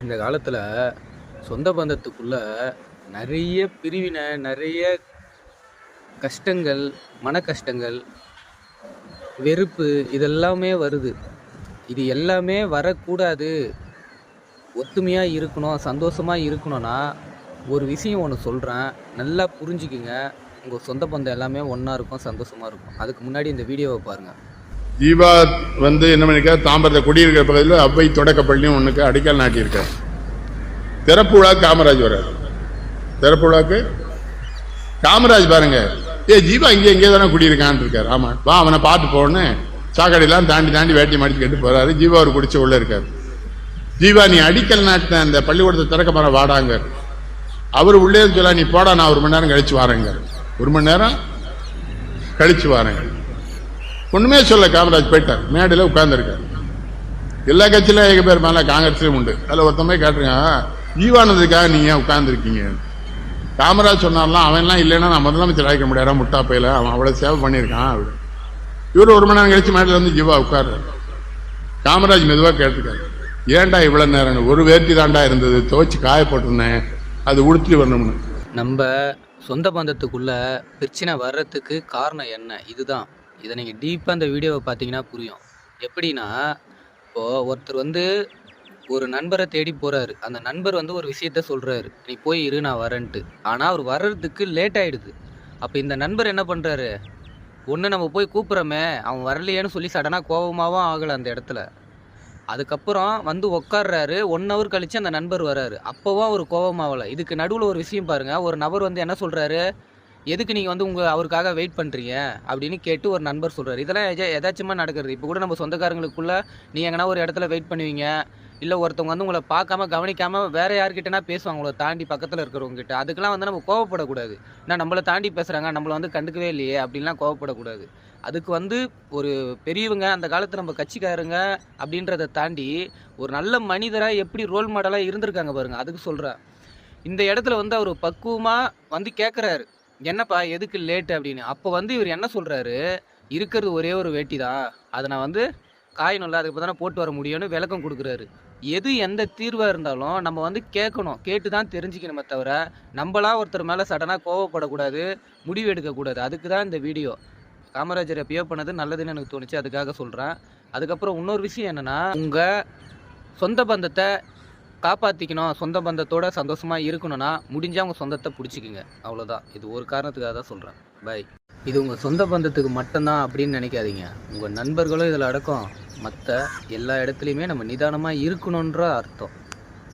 இந்த காலத்தில் சொந்த பந்தத்துக்குள்ள நிறைய பிரிவினை, நிறைய கஷ்டங்கள், மன கஷ்டங்கள், வெறுப்பு இதெல்லாமே வருது. இது எல்லாமே வரக்கூடாது. ஒத்துமையாக இருக்கணும், சந்தோஷமாக இருக்கணும்னா ஒரு விஷயம் ஒன்று சொல்கிறேன், நல்லா புரிஞ்சுக்குங்க. உங்கள் சொந்த பந்தம் எல்லாமே ஒன்றா இருக்கும், சந்தோஷமாக இருக்கும். அதுக்கு முன்னாடி இந்த வீடியோவை பாருங்கள். ஜீவா என்ன பண்ணிருக்கா, தாம்பரத்தை குடியிருக்கிற பகுதியில் அவ்வை தொடக்கப்பள்ளியும் ஒன்றுக்கு அடிக்கல் நாட்டியிருக்கார். திறப்பு விழா காமராஜ் வர்றார். திறப்பு விழாக்கு காமராஜ் பாருங்க, ஜீவா இங்கே எங்கே தானே குடியிருக்கான்னு இருக்காரு. ஆமா, வா அவனை பார்த்து போன்னு சாக்கடையெல்லாம் தாண்டி வேட்டி மடிச்சு கேட்டு போறாரு. ஜீவா ஒரு குடிச்ச உள்ள இருக்காரு. ஜீவா நீ அடிக்கல் நாட்டின அந்த பள்ளிக்கூடத்தை திறக்க போற வாடாங்க. அவர் உள்ளே சொல்ல, நீ போடா, நான் 1 மணி நேரம் கழிச்சு வாரேங்க. 1 மணி நேரம் கழிச்சு வாரேங்க. ஒண்ணுமே சொல்ல, காமராஜ் போயிட்டார். மேடையில் உட்கார்ந்துருக்காரு. எல்லா கட்சியிலும் ஏக பேர் மேல காங்கிரஸ்லயும் உண்டு. அதுல ஒருத்தமே காட்டுறீங்க, ஜீவானதுக்காக நீங்க ஏன் உட்கார்ந்துருக்கீங்க. காமராஜ் சொன்னார்லாம், அவன் எல்லாம் இல்லைன்னா நான் முதலமைச்சர் ஆகிக்க முடியாது, முட்டா பையில அவன் அவ்வளவு சேவை பண்ணியிருக்கான். இவரு 1 மணி நேரம் கழிச்சு மேடையில் வந்து ஜீவா உட்கார்றாரு. காமராஜ் மெதுவா கேட்டிருக்காரு, ஏன்டா இவ்வளவு நேரம், ஒரு வேட்டி தாண்டா இருந்தது, துவைச்சு காய போட்டிருந்தேன், அது உடுத்துட்டு வரணும்னு. நம்ம சொந்த பந்தத்துக்குள்ள பிரச்சனை வர்றதுக்கு காரணம் என்ன, இதுதான். இதை நீங்கள் டீப்பாக அந்த வீடியோவை பார்த்தீங்கன்னா புரியும். எப்படின்னா, இப்போது ஒருத்தர் ஒரு நண்பரை தேடி போகிறாரு. அந்த நண்பர் ஒரு விஷயத்த சொல்கிறாரு, நீ போய் இரு நான் வரேன்ட்டு. ஆனால் அவர் வர்றதுக்கு லேட் ஆகிடுது. அப்போ இந்த நண்பர் என்ன பண்ணுறாரு, ஒன்று நம்ம போய் கூப்பிட்றோமே, அவன் வரலையேன்னு சொல்லி சடனாக கோபமாகவும் ஆகலை அந்த இடத்துல. அதுக்கப்புறம் உட்கார்றாரு. 1 ஹவர் கழித்து அந்த நண்பர் வர்றாரு. அப்போவும் அவர் கோபமாகலை. இதுக்கு நடுவில் ஒரு விஷயம் பாருங்கள். ஒரு நபர் என்ன சொல்கிறாரு, எதுக்கு நீங்கள் அவருக்காக வெயிட் பண்ணுறீங்க அப்படின்னு கேட்டு ஒரு நண்பர் சொல்கிறார். இதெல்லாம் எதாச்சுமா நடக்கிறது. இப்போ கூட நம்ம சொந்தக்காரங்களுக்குள்ளே நீ எங்கன்னா ஒரு இடத்துல வெயிட் பண்ணுவீங்க, இல்லை ஒருத்தவங்க உங்களை பார்க்காம கவனிக்காமல் வேறு யார்கிட்டனா பேசுவாங்க, உங்களை தாண்டி பக்கத்தில் இருக்கிறவங்ககிட்ட. அதுக்கெல்லாம் நம்ம கோவப்படக்கூடாது. ஏன்னா நம்மளை தாண்டி பேசுகிறாங்க, நம்மளை கண்டுக்கவே இல்லையே அப்படின்லாம் கோவப்படக்கூடாது. அதுக்கு ஒரு பெரியவங்க, அந்த காலத்தில் நம்ம கட்சிக்காரங்க அப்படின்றத தாண்டி ஒரு நல்ல மனிதராக எப்படி ரோல் மாடலாக இருந்திருக்காங்க பாருங்கள். அதுக்கு சொல்கிறேன். இந்த இடத்துல அவர் பக்குவமாக கேட்குறாரு, என்னப்பா எதுக்கு லேட்டு அப்படின்னு. அப்போ இவர் என்ன சொல்கிறாரு, இருக்கிறது ஒரே ஒரு வேட்டி தான், அதை நான் காயணும்ல, அதுக்கு தானே போட்டு வர முடியும்னு விளக்கம் கொடுக்குறாரு. எது எந்த தீர்வாக இருந்தாலும் நம்ம கேட்கணும், கேட்டு தான் தெரிஞ்சுக்கணுமே தவிர நம்மளாம் ஒருத்தர் மேலே சடனாக கோவப்படக்கூடாது, முடிவு எடுக்கக்கூடாது. அதுக்கு தான் இந்த வீடியோ. காமராஜர் எப்பயோ பண்ணது நல்லதுன்னு எனக்கு தோணுச்சு, அதுக்காக சொல்கிறேன். அதுக்கப்புறம் இன்னொரு விஷயம் என்னென்னா, உங்கள் சொந்த பந்தத்தை காப்பாற்றிக்கணும், சொந்த பந்தத்தோட சந்தோஷமாக இருக்கணும்னா முடிஞ்சால் உங்கள் சொந்தத்தை பிடிச்சிக்குங்க. அவ்வளோதான். இது ஒரு காரணத்துக்காக தான் சொல்கிறேன். பை. இது உங்கள் சொந்த பந்தத்துக்கு மட்டும்தான் அப்படின்னு நினைக்காதீங்க. உங்கள் நண்பர்களும் இதில் அடக்கம். மற்ற எல்லா இடத்துலையுமே நம்ம நிதானமாக இருக்கணுன்ற அர்த்தம்.